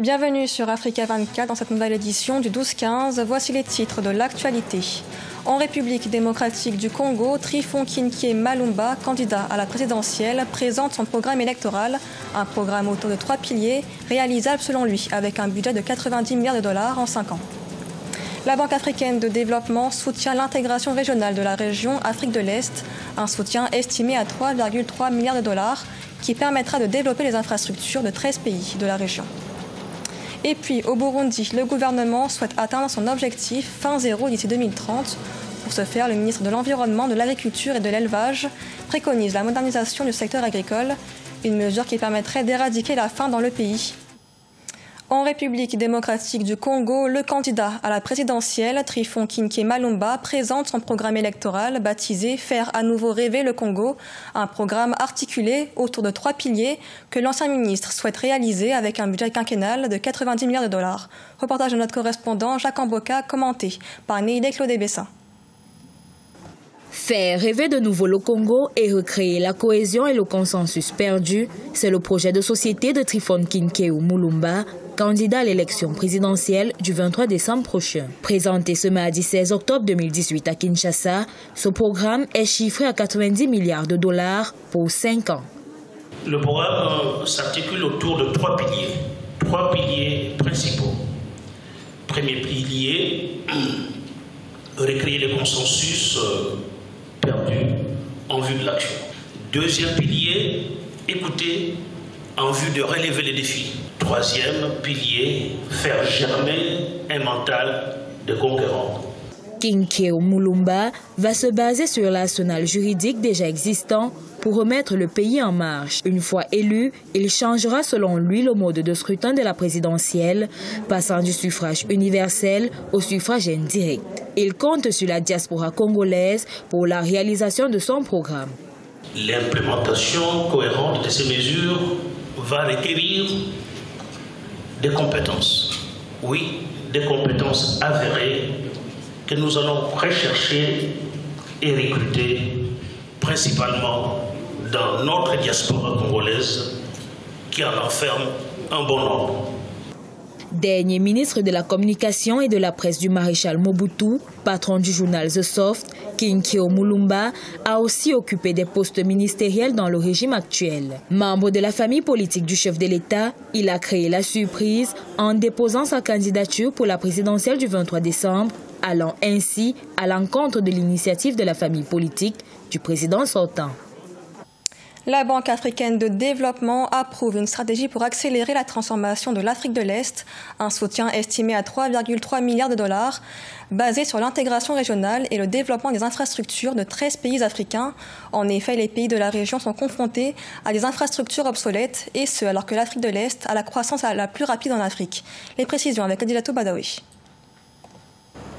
Bienvenue sur Africa 24 dans cette nouvelle édition du 12-15. Voici les titres de l'actualité. En République démocratique du Congo, Tryphon-Kinkey Malumba, candidat à la présidentielle, présente son programme électoral, un programme autour de 3 piliers, réalisable selon lui avec un budget de 90 milliards de dollars en 5 ans. La Banque africaine de développement soutient l'intégration régionale de la région Afrique de l'Est, un soutien estimé à 3,3 milliards de dollars qui permettra de développer les infrastructures de 13 pays de la région. Et puis, au Burundi, le gouvernement souhaite atteindre son objectif fin zéro d'ici 2030. Pour ce faire, le ministre de l'Environnement, de l'Agriculture et de l'Élevage préconise la modernisation du secteur agricole, une mesure qui permettrait d'éradiquer la faim dans le pays. En République démocratique du Congo, le candidat à la présidentielle, Tryphon-Kinkey Malumba, présente son programme électoral baptisé « Faire à nouveau rêver le Congo », un programme articulé autour de 3 piliers que l'ancien ministre souhaite réaliser avec un budget quinquennal de 90 milliards de dollars. Reportage de notre correspondant Jacques Amboka, commenté par Neide Claude-Bessin. Faire rêver de nouveau le Congo et recréer la cohésion et le consensus perdu, c'est le projet de société de Tryphon-Kinkey Malumba, candidat à l'élection présidentielle du 23 décembre prochain. Présenté ce mardi 16 octobre 2018 à Kinshasa, ce programme est chiffré à 90 milliards de dollars pour 5 ans. Le programme s'articule autour de 3 piliers. 3 piliers principaux. Premier pilier, recréer le consensus perdu en vue de l'action. Deuxième pilier, écouter en vue de relever les défis. Troisième pilier, faire germer un mental de conquérant. Kinkey Malumba va se baser sur l'arsenal juridique déjà existant pour remettre le pays en marche. Une fois élu, il changera selon lui le mode de scrutin de la présidentielle, passant du suffrage universel au suffrage indirect. Il compte sur la diaspora congolaise pour la réalisation de son programme. L'implémentation cohérente de ces mesures va requérir des compétences. Oui, des compétences avérées que nous allons rechercher et recruter principalement dans notre diaspora congolaise qui en enferme un bon nombre. Dernier ministre de la communication et de la presse du maréchal Mobutu, patron du journal The Soft, Kinkey Malumba a aussi occupé des postes ministériels dans le régime actuel. Membre de la famille politique du chef de l'État, il a créé la surprise en déposant sa candidature pour la présidentielle du 23 décembre, allant ainsi à l'encontre de l'initiative de la famille politique du président sortant. La Banque africaine de développement approuve une stratégie pour accélérer la transformation de l'Afrique de l'Est, un soutien estimé à 3,3 milliards de dollars, basé sur l'intégration régionale et le développement des infrastructures de 13 pays africains. En effet, les pays de la région sont confrontés à des infrastructures obsolètes, et ce alors que l'Afrique de l'Est a la croissance la plus rapide en Afrique. Les précisions avec Adilatou Badawi.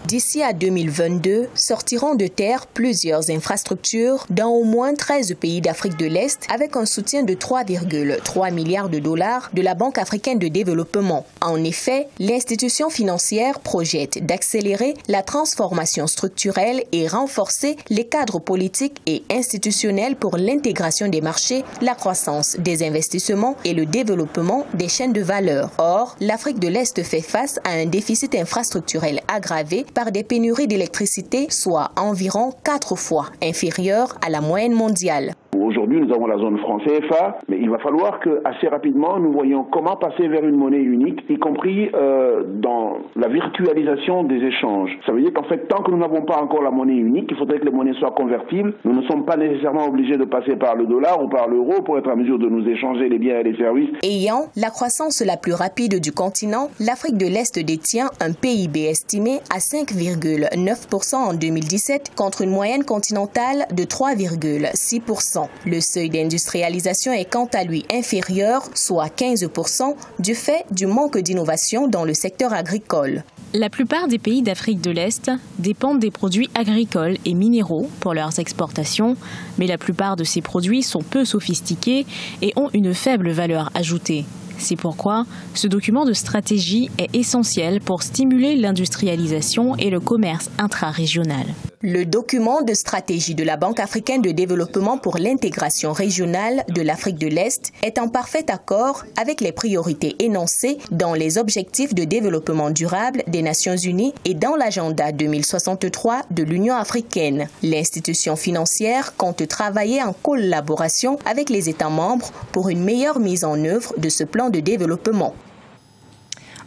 D'ici à 2022, sortiront de terre plusieurs infrastructures dans au moins 13 pays d'Afrique de l'Est avec un soutien de 3,3 milliards de dollars de la Banque africaine de développement. En effet, l'institution financière projette d'accélérer la transformation structurelle et renforcer les cadres politiques et institutionnels pour l'intégration des marchés, la croissance des investissements et le développement des chaînes de valeur. Or, l'Afrique de l'Est fait face à un déficit infrastructurel aggravé par des pénuries d'électricité, soit environ 4 fois inférieures à la moyenne mondiale. Aujourd'hui, nous avons la zone franc CFA, mais il va falloir que assez rapidement, nous voyions comment passer vers une monnaie unique, y compris dans la virtualisation des échanges. Ça veut dire qu'en fait, tant que nous n'avons pas encore la monnaie unique, il faudrait que les monnaies soient convertibles. Nous ne sommes pas nécessairement obligés de passer par le dollar ou par l'euro pour être en mesure de nous échanger les biens et les services. Ayant la croissance la plus rapide du continent, l'Afrique de l'Est détient un PIB estimé à 5,9% en 2017 contre une moyenne continentale de 3,6%. Le seuil d'industrialisation est quant à lui inférieur, soit 15%, du fait du manque d'innovation dans le secteur agricole. La plupart des pays d'Afrique de l'Est dépendent des produits agricoles et minéraux pour leurs exportations, mais la plupart de ces produits sont peu sophistiqués et ont une faible valeur ajoutée. C'est pourquoi ce document de stratégie est essentiel pour stimuler l'industrialisation et le commerce intra-régional. Le document de stratégie de la Banque africaine de développement pour l'intégration régionale de l'Afrique de l'Est est en parfait accord avec les priorités énoncées dans les objectifs de développement durable des Nations Unies et dans l'agenda 2063 de l'Union africaine. L'institution financière compte travailler en collaboration avec les États membres pour une meilleure mise en œuvre de ce plan de développement.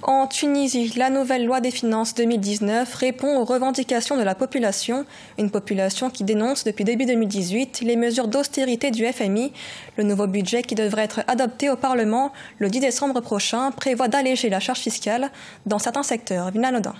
En Tunisie, la nouvelle loi des finances 2019 répond aux revendications de la population, une population qui dénonce depuis début 2018 les mesures d'austérité du FMI. Le nouveau budget qui devrait être adopté au Parlement le 10 décembre prochain prévoit d'alléger la charge fiscale dans certains secteurs. Vina Nodin.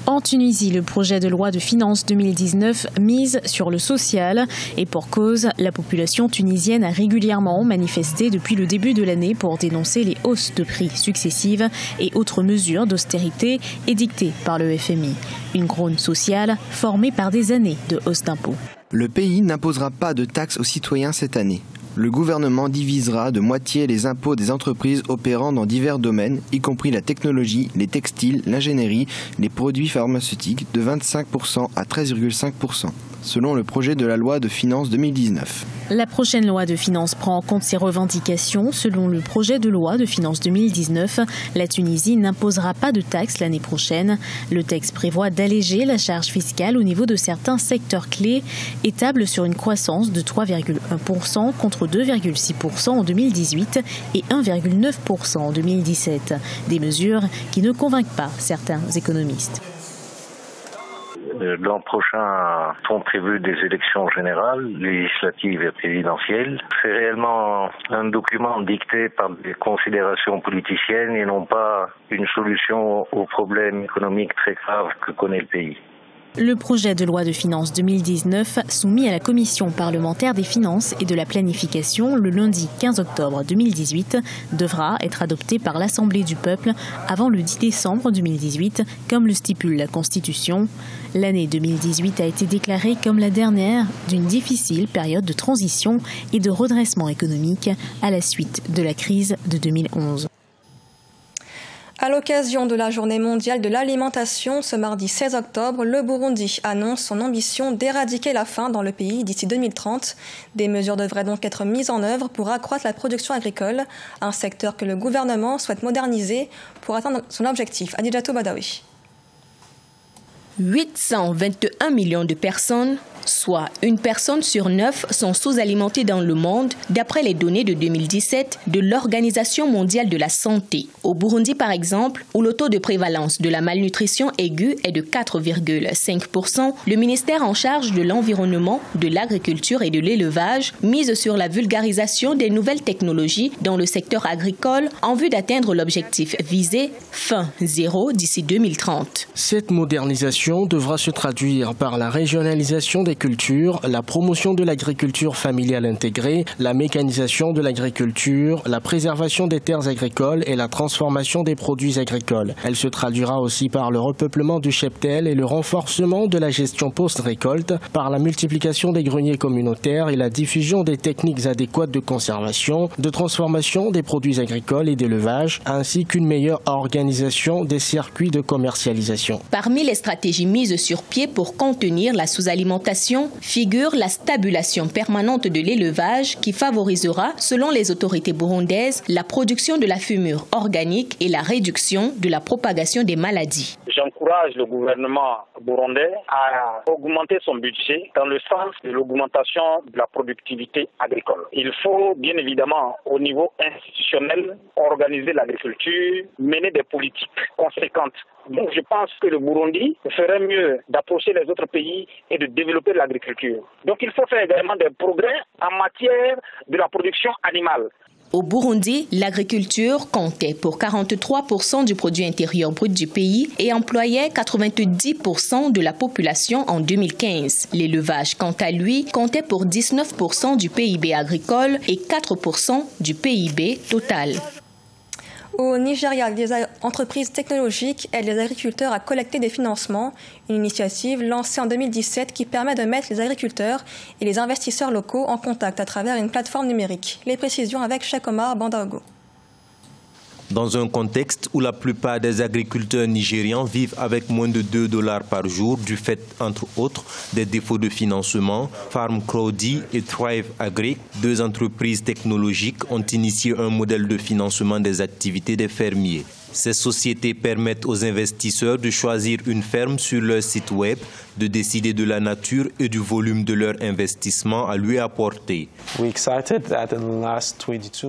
En Tunisie, le projet de loi de finances 2019 mise sur le social et pour cause, la population tunisienne a régulièrement manifesté depuis le début de l'année pour dénoncer les hausses de prix successives et autres mesures d'austérité édictées par le FMI. Une grogne sociale formée par des années de hausse d'impôts. Le pays n'imposera pas de taxes aux citoyens cette année. Le gouvernement divisera de moitié les impôts des entreprises opérant dans divers domaines, y compris la technologie, les textiles, l'ingénierie, les produits pharmaceutiques, de 25% à 13,5%, selon le projet de la loi de finances 2019. La prochaine loi de finances prend en compte ces revendications. Selon le projet de loi de finances 2019, la Tunisie n'imposera pas de taxes l'année prochaine. Le texte prévoit d'alléger la charge fiscale au niveau de certains secteurs clés et table sur une croissance de 3,1% contre 2,6% en 2018 et 1,9% en 2017. Des mesures qui ne convainquent pas certains économistes. L'an prochain sont prévues des élections générales, législatives et présidentielles. C'est réellement un document dicté par des considérations politiciennes et non pas une solution aux problèmes économiques très graves que connaît le pays. Le projet de loi de finances 2019, soumis à la Commission parlementaire des finances et de la planification le lundi 15 octobre 2018, devra être adopté par l'Assemblée du peuple avant le 10 décembre 2018, comme le stipule la Constitution. L'année 2018 a été déclarée comme la dernière d'une difficile période de transition et de redressement économique à la suite de la crise de 2011. À l'occasion de la Journée mondiale de l'alimentation, ce mardi 16 octobre, le Burundi annonce son ambition d'éradiquer la faim dans le pays d'ici 2030. Des mesures devraient donc être mises en œuvre pour accroître la production agricole, un secteur que le gouvernement souhaite moderniser pour atteindre son objectif. Adijatou Badawi. 821 millions de personnes, soit une personne sur 9, sont sous-alimentées dans le monde, d'après les données de 2017 de l'Organisation mondiale de la santé. Au Burundi, par exemple, où le taux de prévalence de la malnutrition aiguë est de 4,5%, le ministère en charge de l'environnement, de l'agriculture et de l'élevage mise sur la vulgarisation des nouvelles technologies dans le secteur agricole en vue d'atteindre l'objectif visé, faim zéro d'ici 2030. Cette modernisation devra se traduire par la régionalisation des cultures, la promotion de l'agriculture familiale intégrée, la mécanisation de l'agriculture, la préservation des terres agricoles et la transformation des produits agricoles. Elle se traduira aussi par le repeuplement du cheptel et le renforcement de la gestion post-récolte, par la multiplication des greniers communautaires et la diffusion des techniques adéquates de conservation, de transformation des produits agricoles et d'élevage, ainsi qu'une meilleure organisation des circuits de commercialisation. Parmi les stratégies mises sur pied pour contenir la sous-alimentation figure la stabulation permanente de l'élevage qui favorisera, selon les autorités burundaises, la production de la fumure organique et la réduction de la propagation des maladies. J'encourage le gouvernement burundais à augmenter son budget dans le sens de l'augmentation de la productivité agricole. Il faut bien évidemment au niveau institutionnel organiser l'agriculture, mener des politiques conséquentes. Donc je pense que le Burundi ferait mieux d'approcher les autres pays et de développer l'agriculture. Donc il faut faire également des progrès en matière de la production animale. Au Burundi, l'agriculture comptait pour 43% du produit intérieur brut du pays et employait 90% de la population en 2015. L'élevage, quant à lui, comptait pour 19% du PIB agricole et 4% du PIB total. Au Nigeria, des entreprises technologiques aident les agriculteurs à collecter des financements, une initiative lancée en 2017 qui permet de mettre les agriculteurs et les investisseurs locaux en contact à travers une plateforme numérique. Les précisions avec Cheikh Omar Bandaogo. Dans un contexte où la plupart des agriculteurs nigérians vivent avec moins de $2 par jour du fait, entre autres, des défauts de financement, Farm Crowdy et Thrive Agri, deux entreprises technologiques, ont initié un modèle de financement des activités des fermiers. Ces sociétés permettent aux investisseurs de choisir une ferme sur leur site web, de décider de la nature et du volume de leur investissement à lui apporter.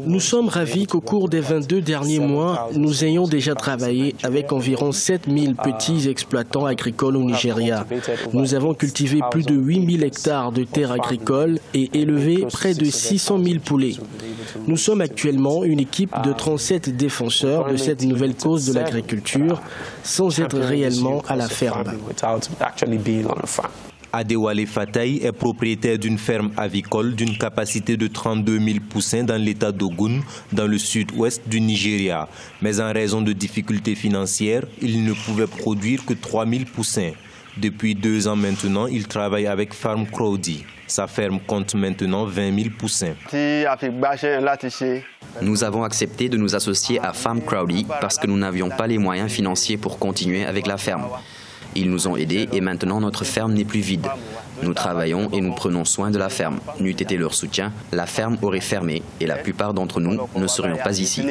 Nous sommes ravis qu'au cours des 22 derniers mois, nous ayons déjà travaillé avec environ 7000 petits exploitants agricoles au Nigeria. Nous avons cultivé plus de 8000 hectares de terres agricoles et élevé près de 600 000 poulets. Nous sommes actuellement une équipe de 37 défenseurs de cette nouvelle cause de l'agriculture sans être réellement à la ferme. Adewale Fataï est propriétaire d'une ferme avicole d'une capacité de 32 000 poussins dans l'état d'Ogun, dans le sud-ouest du Nigeria. Mais en raison de difficultés financières, il ne pouvait produire que 3 000 poussins. Depuis 2 ans maintenant, il travaille avec Farm Crowdy. Sa ferme compte maintenant 20 000 poussins. Nous avons accepté de nous associer à Farm Crowdy parce que nous n'avions pas les moyens financiers pour continuer avec la ferme. Ils nous ont aidés et maintenant notre ferme n'est plus vide. Nous travaillons et nous prenons soin de la ferme. N'eût été leur soutien, la ferme aurait fermé et la plupart d'entre nous ne serions pas ici.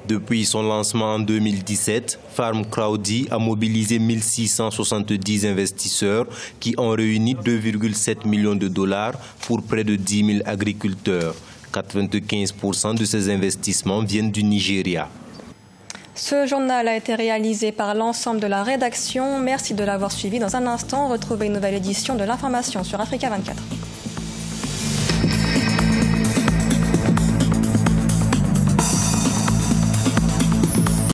Depuis son lancement en 2017, Farm Crowdy a mobilisé 1670 investisseurs qui ont réuni 2,7 millions de dollars pour près de 10 000 agriculteurs. 95% de ces investissements viennent du Nigeria. Ce journal a été réalisé par l'ensemble de la rédaction. Merci de l'avoir suivi. Dans un instant, retrouvez une nouvelle édition de l'information sur Africa 24.